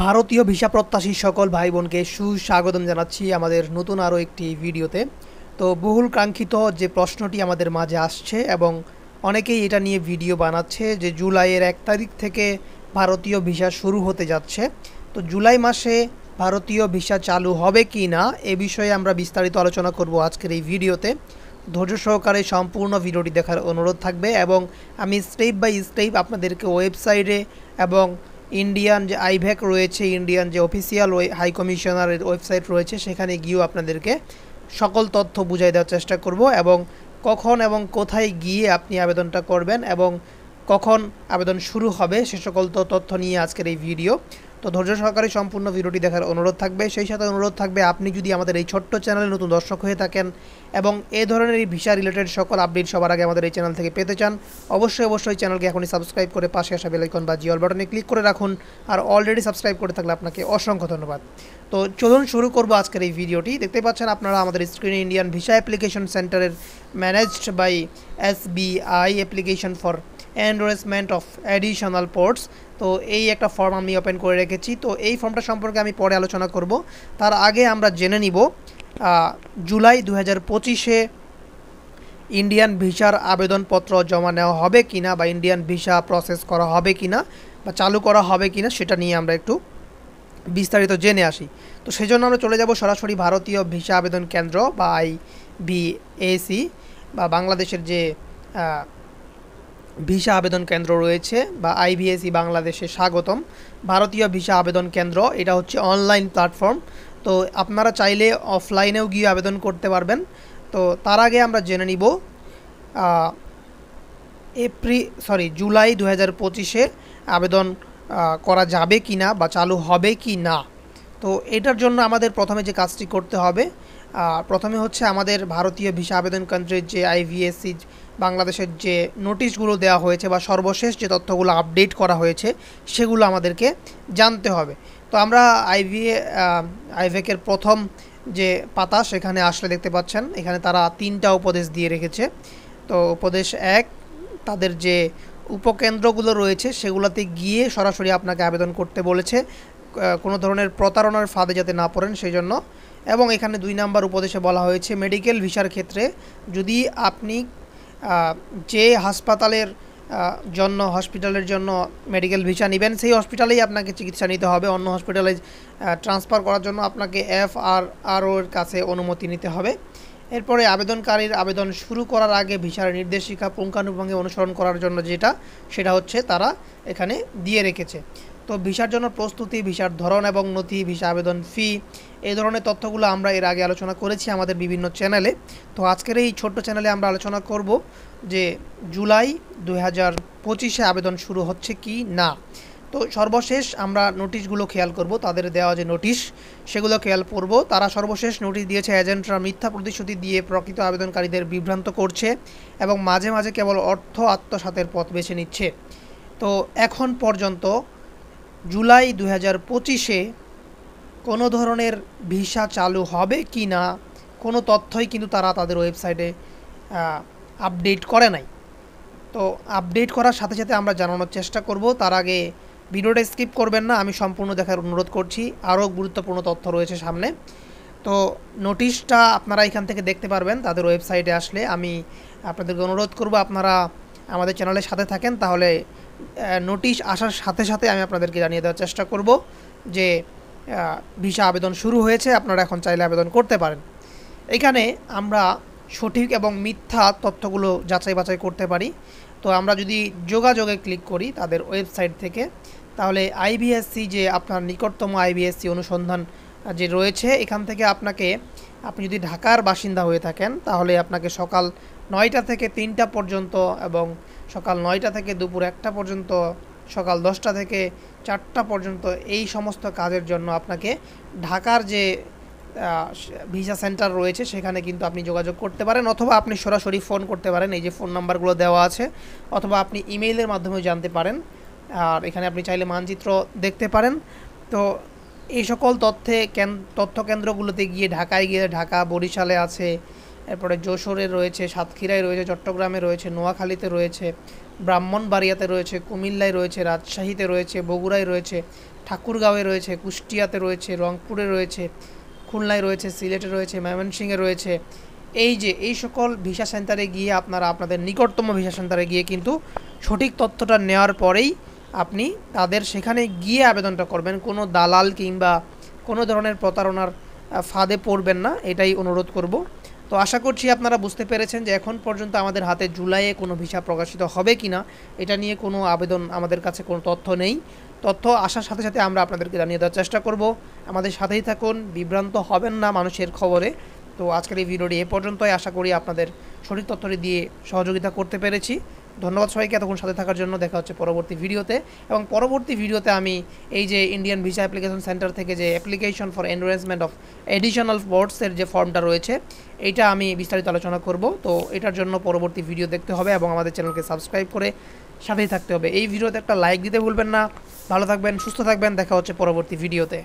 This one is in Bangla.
ভারতীয় ভিসা প্রত্যাশী সকল ভাই বোনকে সুস্বাগতম জানাচ্ছি আমাদের নতুন আরও একটি ভিডিওতে। তো বহুল কাঙ্ক্ষিত যে প্রশ্নটি আমাদের মাঝে আসছে এবং অনেকেই এটা নিয়ে ভিডিও বানাচ্ছে যে জুলাইয়ের 1 তারিখ থেকে ভারতীয় ভিসা শুরু হতে যাচ্ছে। তো জুলাই মাসে ভারতীয় ভিসা চালু হবে কি না এ বিষয়ে আমরা বিস্তারিত আলোচনা করব আজকের এই ভিডিওতে। ধৈর্য সহকারে সম্পূর্ণ ভিডিওটি দেখার অনুরোধ থাকবে এবং আমি স্টেপ বাই স্টেপ আপনাদেরকে ওয়েবসাইটে এবং ইন্ডিয়ান যে আইভ্যাক রয়েছে, ইন্ডিয়ান যে অফিসিয়াল হাই কমিশনারের ওয়েবসাইট রয়েছে সেখানে গিয়েও আপনাদেরকে সকল তথ্য বুঝিয়ে দেওয়ার চেষ্টা করব এবং কখন এবং কোথায় গিয়ে আপনি আবেদনটা করবেন এবং কখন আবেদন শুরু হবে সে সকল তথ্য নিয়ে আজকের এই ভিডিও। তো ধৈর্য সহকারে সম্পূর্ণ ভিডিওটি দেখার অনুরোধ থাকবে। সেই সাথে অনুরোধ থাকবে আপনি যদি আমাদের এই ছোট্ট চ্যানেলে নতুন দর্শক হয়ে থাকেন এবং এই ধরনের এই ভিসা রিলেটেড সকল আপডেট সবার আগে আমাদের এই চ্যানেল থেকে পেতে চান, অবশ্যই চ্যানেলকে এখনই সাবস্ক্রাইব করে পাশে আসা বেল আইকন বা জিঅল বাটনে ক্লিক করে রাখুন। আর অলরেডি সাবস্ক্রাইব করে থাকলে আপনাকে অসংখ্য ধন্যবাদ। তো চলুন শুরু করব আজকের এই ভিডিওটি। দেখতে পাচ্ছেন আপনারা আমাদের স্ক্রিনে ইন্ডিয়ান ভিসা অ্যাপ্লিকেশন সেন্টারের managed by SBI application for enrolment of additional ports. তো এই একটা ফর্ম আমি ওপেন করে রেখেছি। তো এই ফর্মটা সম্পর্কে আমি পরে আলোচনা করব। তার আগে আমরা জেনে নিব জুলাই 2025-এ ইন্ডিয়ান ভিসার আবেদনপত্র জমা নেওয়া হবে কিনা বা ইন্ডিয়ান ভিসা প্রসেস করা হবে কিনা বা চালু করা হবে কিনা সেটা নিয়ে আমরা একটু বিস্তারিত জেনে আসি। তো সেই জন্য আমরা চলে যাব সরাসরি ভারতীয় ভিসা আবেদন কেন্দ্র বা IVAC বা বাংলাদেশের যে ভিসা আবেদন কেন্দ্র রয়েছে বা IVAC বাংলাদেশে স্বাগতম ভারতীয় ভিসা আবেদন কেন্দ্র। এটা হচ্ছে অনলাইন প্ল্যাটফর্ম। তো আপনারা চাইলে অফলাইনেও গিয়ে আবেদন করতে পারবেন। তো তার আগে আমরা জেনে নিব জুলাই 2025-এ আবেদন করা যাবে কি না বা চালু হবে কি না। তো এটার জন্য আমাদের প্রথমে যে কাজটি করতে হবে, প্রথমে হচ্ছে আমাদের ভারতীয় ভিসা আবেদন কেন্দ্রের যে IVAC বাংলাদেশের যে নোটিশগুলো দেওয়া হয়েছে বা সর্বশেষ যে তথ্যগুলো আপডেট করা হয়েছে সেগুলো আমাদেরকে জানতে হবে। তো আমরা আইভ্যাকের প্রথম যে পাতা সেখানে আসলে দেখতে পাচ্ছেন এখানে তারা 3টা উপদেশ দিয়ে রেখেছে। তো উপদেশ 1, তাদের যে উপকেন্দ্রগুলো রয়েছে সেগুলোতে গিয়ে সরাসরি আপনাকে আবেদন করতে বলেছে কোনো ধরনের প্রতারণার ফাঁদে যাতে না পড়েন সেই জন্য। এবং এখানে 2 নাম্বার উপদেশে বলা হয়েছে মেডিকেল ভিসার ক্ষেত্রে যদি আপনি যে হসপিটালের জন্য মেডিকেল ভিসা নেবেন সেই হসপিটালেই আপনাকে চিকিৎসা নিতে হবে। অন্য হসপিটালে ট্রান্সফার করার জন্য আপনাকে FRROর কাছে অনুমতি নিতে হবে। এরপরে আবেদনকারীর আবেদন শুরু করার আগে ভিসার নির্দেশিকা পুঙ্খানুপুঙ্খে অনুসরণ করার জন্য সেটা হচ্ছে তারা এখানে দিয়ে রেখেছে। তো ভিসার জন্য প্রস্তুতি, ভিসার ধরন এবং নথি, ভিসা আবেদন ফি, এই ধরনের তথ্যগুলো আমরা এর আগে আলোচনা করেছি আমাদের বিভিন্ন চ্যানেলে। তো আজকের এই ছোট্ট চ্যানেলে আমরা আলোচনা করব যে জুলাই 2025-এ আবেদন শুরু হচ্ছে কি না। তো সর্বশেষ আমরা নোটিশগুলো খেয়াল করব, তাদের দেওয়া যে নোটিশ সেগুলো খেয়াল করব। তারা সর্বশেষ নোটিশ দিয়েছে এজেন্টরা মিথ্যা প্রতিশ্রুতি দিয়ে প্রকৃত আবেদনকারীদের বিভ্রান্ত করছে এবং মাঝে মাঝে কেবল অর্থ আত্মসাতের পথ বেছে নিচ্ছে। তো এখন পর্যন্ত জুলাই 2025-এ কোনো ধরনের ভিসা চালু হবে কি না কোনো তথ্যই কিন্তু তারা তাদের ওয়েবসাইটে আপডেট করে নাই। তো আপডেট করার সাথে সাথে আমরা জানানোর চেষ্টা করব। তার আগে ভিডিওটা স্কিপ করবেন না, আমি সম্পূর্ণ দেখার অনুরোধ করছি। আরও গুরুত্বপূর্ণ তথ্য রয়েছে সামনে। তো নোটিশটা আপনারা এখান থেকে দেখতে পারবেন তাদের ওয়েবসাইটে আসলে। আমি আপনাদেরকে অনুরোধ করব আপনারা আমাদের চ্যানেলের সাথে থাকেন, তাহলে নোটিশ আসার সাথে সাথে আমি আপনাদেরকে জানিয়ে দেওয়ার চেষ্টা করব যে ভিসা আবেদন শুরু হয়েছে, আপনারা এখন চাইলে আবেদন করতে পারেন। এখানে আমরা সঠিক এবং মিথ্যা তথ্যগুলো যাচাই বাছাই করতে পারি। তো আমরা যদি যোগাযোগে ক্লিক করি তাদের ওয়েবসাইট থেকে, তাহলে IVAC যে আপনার নিকটতম IVAC অনুসন্ধান যে রয়েছে এখান থেকে আপনি যদি ঢাকার বাসিন্দা হয়ে থাকেন তাহলে আপনাকে সকাল 9টা থেকে 3টা পর্যন্ত এবং সকাল 9টা থেকে দুপুর 1টা পর্যন্ত, সকাল 10টা থেকে 4টা পর্যন্ত এই সমস্ত কাজের জন্য আপনাকে ঢাকার যে ভিসা সেন্টার রয়েছে সেখানে কিন্তু আপনি যোগাযোগ করতে পারেন, অথবা আপনি সরাসরি ফোন করতে পারেন, এই যে ফোন নাম্বারগুলো দেওয়া আছে, অথবা আপনি ইমেইলের মাধ্যমেও জানতে পারেন। আর এখানে আপনি চাইলে মানচিত্র দেখতে পারেন। তো এই সকল তথ্য কেন্দ্রগুলোতে গিয়ে ঢাকায় গিয়ে ঢাকা, বরিশালে আছে, এরপরে যশোরে রয়েছে, সাতক্ষীরায় রয়েছে, চট্টগ্রামে রয়েছে, নোয়াখালীতে রয়েছে, ব্রাহ্মণবাড়িয়াতে রয়েছে, কুমিল্লায় রয়েছে, রাজশাহীতে রয়েছে, বগুড়ায় রয়েছে, ঠাকুরগাঁওয়ে রয়েছে, কুষ্টিয়াতে রয়েছে, রংপুরে রয়েছে, খুলনায় রয়েছে, সিলেটে রয়েছে, ময়মনসিংহে রয়েছে। এই সকল ভিসা সেন্টারে গিয়ে আপনারা আপনাদের নিকটতম ভিসা সেন্টারে গিয়ে কিন্তু সঠিক তথ্যটা নেওয়ার পরেই আপনি তাদের সেখানে গিয়ে আবেদনটা করবেন। কোনো দালাল কিংবা কোনো ধরনের প্রতারণার ফাঁদে পড়বেন না, এটাই অনুরোধ করব। তো আশা করছি আপনারা বুঝতে পেরেছেন যে এখন পর্যন্ত আমাদের হাতে জুলাইয়ে কোনো ভিসা প্রকাশিত হবে কি না এটা নিয়ে কোনো আবেদন, আমাদের কাছে কোনো তথ্য নেই। তথ্য আসার সাথে সাথে আমরা আপনাদেরকে জানিয়ে দেওয়ার চেষ্টা করব। আমাদের সাথেই থাকুন, বিভ্রান্ত হবেন না মানুষের খবরে। তো আজকের এই ভিডিওটি এ পর্যন্তই। আশা করি আপনাদের সঠিক তথ্যটি দিয়ে সহযোগিতা করতে পেরেছি। ধন্যবাদ সবাইকে এতক্ষণ সাথে থাকার জন্য। দেখা হচ্ছে পরবর্তী ভিডিওতে। এবং পরবর্তী ভিডিওতে আমি এই যে ইন্ডিয়ান ভিসা অ্যাপ্লিকেশন সেন্টার থেকে যে application for enrolment of additional বোর্ডসের যে ফর্মটা রয়েছে এইটা আমি বিস্তারিত আলোচনা করব। তো এটার জন্য পরবর্তী ভিডিও দেখতে হবে এবং আমাদের চ্যানেলকে সাবস্ক্রাইব করে সাথেই থাকতে হবে। এই ভিডিওতে একটা লাইক দিতে ভুলবেন না। ভালো থাকবেন, সুস্থ থাকবেন। দেখা হচ্ছে পরবর্তী ভিডিওতে।